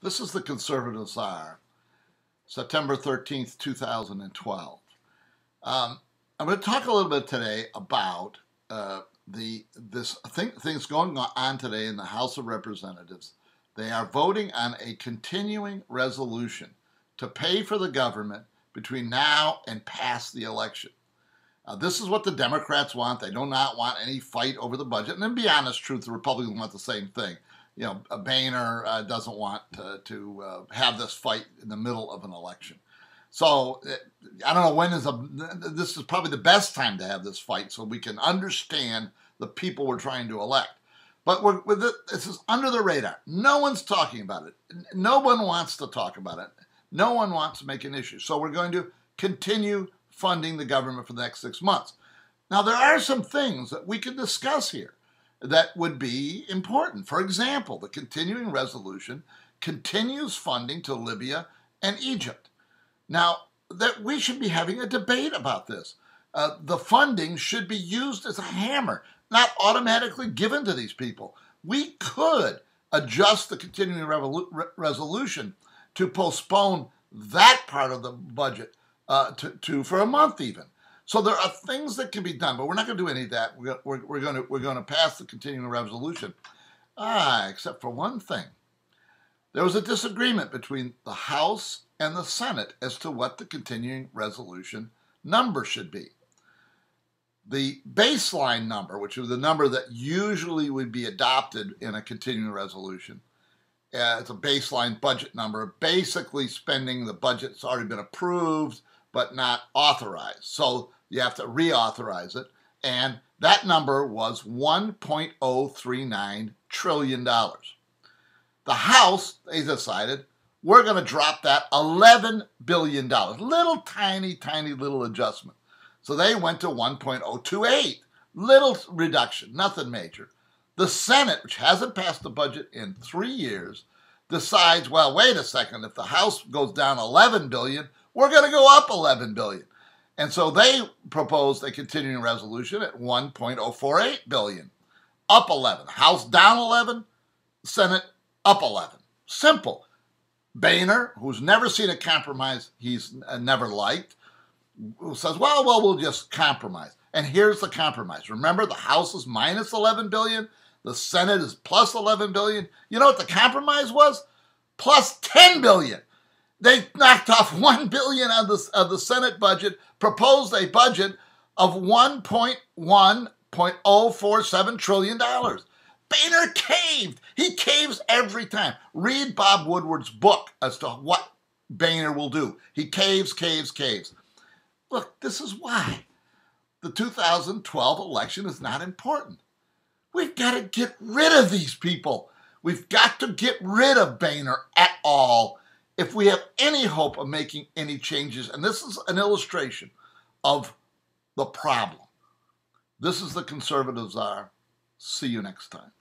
This is the Conservative Czar, September 13th, 2012. I'm going to talk a little bit today about things going on today in the House of Representatives. They are voting on a continuing resolution to pay for the government between now and past the election. This is what the Democrats want. They do not want any fight over the budget. And to be honest, the Republicans want the same thing. You know, Boehner doesn't want to have this fight in the middle of an election. So I don't know this is probably the best time to have this fight so we can understand the people we're trying to elect. But this is under the radar. No one's talking about it. No one wants to talk about it. No one wants to make an issue. So we're going to continue funding the government for the next 6 months. Now, there are some things that we can discuss here that would be important. For example, the continuing resolution continues funding to Libya and Egypt. Now, that we should be having a debate about this. The funding should be used as a hammer, not automatically given to these people. We could adjust the continuing resolution to postpone that part of the budget for a month even. So there are things that can be done, but we're not going to do any of that. We're going to pass the continuing resolution. Except for one thing. There was a disagreement between the House and the Senate as to what the continuing resolution number should be. The baseline number, which is the number that usually would be adopted in a continuing resolution, it's a baseline budget number, basically spending the budget that's already been approved but not authorized. So you have to reauthorize it. And that number was $1.039 trillion. The House, they decided, we're going to drop that $11 billion. Little tiny little adjustment. So they went to 1.028. Little reduction, nothing major. The Senate, which hasn't passed the budget in 3 years, decides, well, wait a second, if the House goes down $11 billion, we're going to go up $11 billion. And so they proposed a continuing resolution at $1.048 billion, up 11. House down 11, Senate up 11. Simple. Boehner, who's never seen a compromise he's never liked, says, well, we'll just compromise. And here's the compromise. Remember, the House is minus $11 billion. The Senate is plus $11 billion. You know what the compromise was? Plus $10 billion. They knocked off $1 billion of the Senate budget, proposed a budget of $1.047 trillion. Boehner caved. He caves every time. Read Bob Woodward's book as to what Boehner will do. He caves. Look, this is why the 2012 election is not important. We've got to get rid of these people. We've got to get rid of Boehner at all if we have any hope of making any changes. And this is an illustration of the problem. This is the Conservative Czar. See you next time.